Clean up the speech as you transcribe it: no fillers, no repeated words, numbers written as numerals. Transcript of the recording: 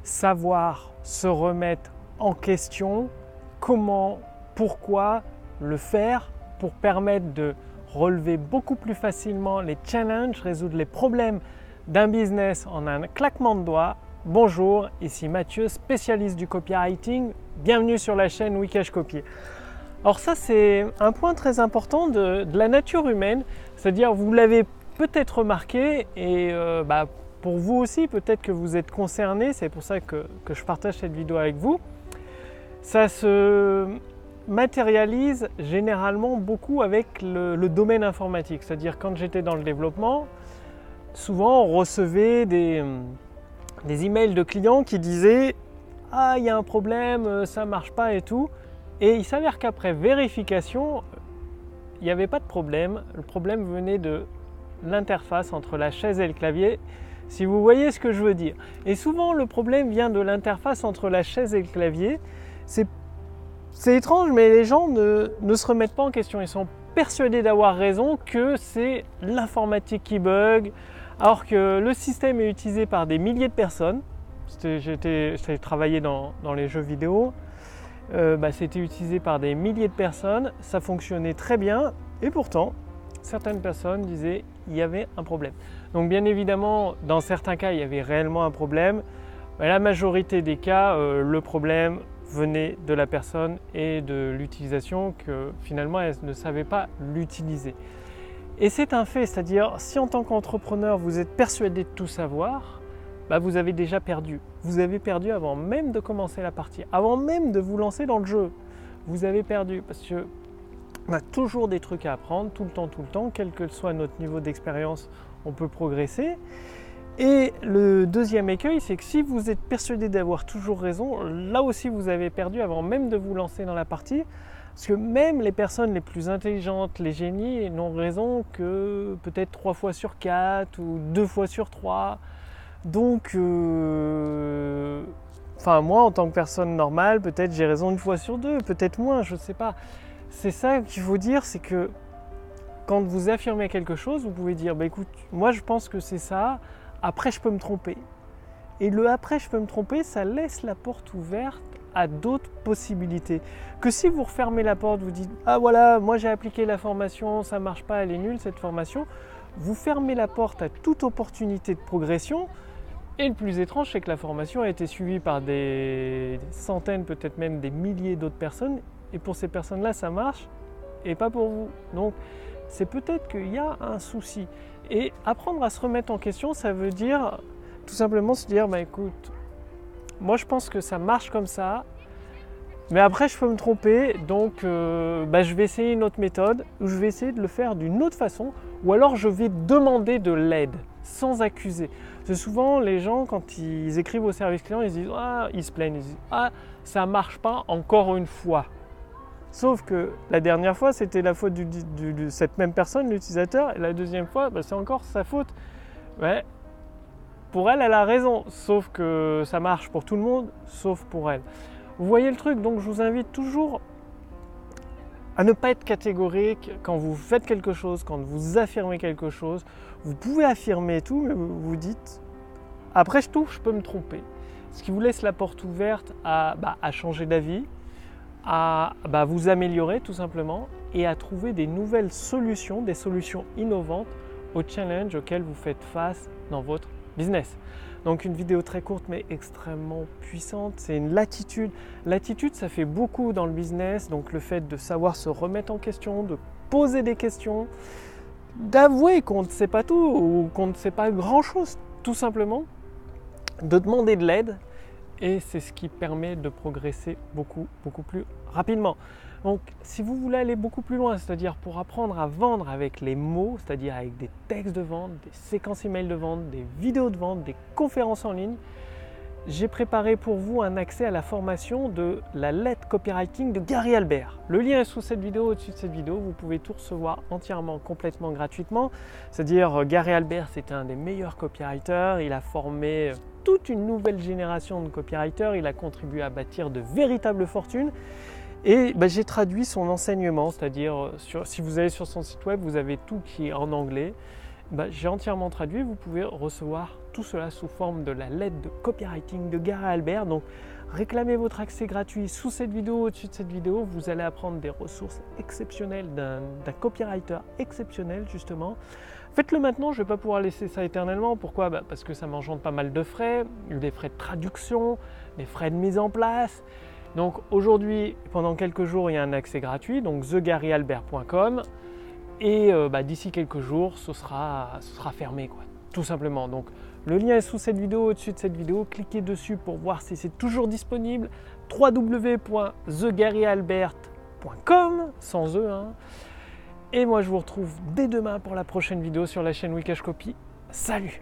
savoir se remettre en question, comment, pourquoi le faire pour permettre de relever beaucoup plus facilement les challenges, résoudre les problèmes d'un business en un claquement de doigts. Bonjour, ici Mathieu, spécialiste du copywriting. Bienvenue sur la chaîne Wikash Copy. Alors ça, c'est un point très important de la nature humaine, c'est-à-dire vous l'avez peut-être remarqué et pour vous aussi, peut-être que vous êtes concerné, c'est pour ça que je partage cette vidéo avec vous. Ça se matérialise généralement beaucoup avec le domaine informatique, c'est-à-dire quand j'étais dans le développement, souvent on recevait des emails de clients qui disaient « Ah, il y a un problème, ça ne marche pas et tout ». Et il s'avère qu'après vérification, il n'y avait pas de problème. Le problème venait de l'interface entre la chaise et le clavier, si vous voyez ce que je veux dire. Et souvent, le problème vient de l'interface entre la chaise et le clavier. C'est étrange, mais les gens ne se remettent pas en question. Ils sont persuadés d'avoir raison, que c'est l'informatique qui bug, alors que le système est utilisé par des milliers de personnes. J'ai travaillé dans les jeux vidéo. C'était utilisé par des milliers de personnes, ça fonctionnait très bien et pourtant certaines personnes disaient qu'il y avait un problème. Donc bien évidemment, dans certains cas, il y avait réellement un problème. Mais la majorité des cas, le problème venait de la personne et de l'utilisation que finalement elle ne savait pas l'utiliser. Et c'est un fait, c'est-à-dire si en tant qu'entrepreneur vous êtes persuadé de tout savoir, vous avez déjà perdu. Vous avez perdu avant même de commencer la partie, avant même de vous lancer dans le jeu. Vous avez perdu parce qu'on a toujours des trucs à apprendre, tout le temps, quel que soit notre niveau d'expérience, on peut progresser. Et le deuxième écueil, c'est que si vous êtes persuadé d'avoir toujours raison, là aussi vous avez perdu avant même de vous lancer dans la partie. Parce que même les personnes les plus intelligentes, les génies, n'ont raison que peut-être 3 fois sur 4 ou 2 fois sur 3. Donc, moi en tant que personne normale, peut-être j'ai raison 1 fois sur 2, peut-être moins, je ne sais pas. C'est ça qu'il faut dire, c'est que quand vous affirmez quelque chose, vous pouvez dire écoute, moi je pense que c'est ça, après je peux me tromper. Et le après je peux me tromper, ça laisse la porte ouverte à d'autres possibilités. Que si vous refermez la porte, vous dites ah voilà, moi j'ai appliqué la formation, ça ne marche pas, elle est nulle cette formation, vous fermez la porte à toute opportunité de progression. Et le plus étrange, c'est que la formation a été suivie par des centaines, peut-être même des milliers d'autres personnes. Et pour ces personnes-là, ça marche et pas pour vous. Donc, c'est peut-être qu'il y a un souci. Et apprendre à se remettre en question, ça veut dire tout simplement se dire, écoute, moi je pense que ça marche comme ça, mais après je peux me tromper, donc je vais essayer une autre méthode, ou je vais essayer de le faire d'une autre façon, ou alors je vais demander de l'aide, sans accuser. Parce que souvent les gens, quand ils écrivent au service client, ils se disent ils se plaignent, ils disent ça marche pas encore une fois. Sauf que la dernière fois c'était la faute de cette même personne, l'utilisateur, et la deuxième fois c'est encore sa faute. Ouais. Pour elle, elle a raison, sauf que ça marche pour tout le monde, sauf pour elle. Vous voyez le truc, donc je vous invite toujours à ne pas être catégorique quand vous faites quelque chose, quand vous affirmez quelque chose. Vous pouvez affirmer tout, mais vous vous dites après je peux me tromper. Ce qui vous laisse la porte ouverte à changer d'avis, à vous améliorer tout simplement et à trouver des nouvelles solutions, des solutions innovantes aux challenges auxquels vous faites face dans votre business. Donc une vidéo très courte mais extrêmement puissante, c'est une latitude. L'attitude, ça fait beaucoup dans le business, donc le fait de savoir se remettre en question, de poser des questions, d'avouer qu'on ne sait pas tout ou qu'on ne sait pas grand-chose, tout simplement, de demander de l'aide, et c'est ce qui permet de progresser beaucoup plus rapidement. Donc si vous voulez aller beaucoup plus loin, c'est-à-dire pour apprendre à vendre avec les mots, c'est-à-dire avec des textes de vente, des séquences email de vente, des vidéos de vente, des conférences en ligne, j'ai préparé pour vous un accès à la formation de la lettre copywriting de Gary Albert. Le lien est sous cette vidéo, au-dessus de cette vidéo, vous pouvez tout recevoir entièrement, complètement gratuitement. C'est-à-dire Gary Albert, c'était un des meilleurs copywriters, il a formé toute une nouvelle génération de copywriters, il a contribué à bâtir de véritables fortunes. Et j'ai traduit son enseignement, c'est-à-dire si vous allez sur son site web, vous avez tout qui est en anglais. J'ai entièrement traduit, vous pouvez recevoir tout cela sous forme de la lettre de copywriting de Gary Albert. Donc réclamez votre accès gratuit sous cette vidéo, au-dessus de cette vidéo. Vous allez apprendre des ressources exceptionnelles d'un copywriter exceptionnel justement. Faites-le maintenant, je ne vais pas pouvoir laisser ça éternellement. Pourquoi? Parce que ça m'engendre pas mal de frais, des frais de traduction, des frais de mise en place. Donc aujourd'hui, pendant quelques jours, il y a un accès gratuit, donc thegaryalbert.com. Et d'ici quelques jours, ce sera fermé, quoi, tout simplement. Donc le lien est sous cette vidéo, au-dessus de cette vidéo. Cliquez dessus pour voir si c'est toujours disponible. www.thegaryalbert.com, sans E. Et moi, je vous retrouve dès demain pour la prochaine vidéo sur la chaîne Wikash Copy. Salut!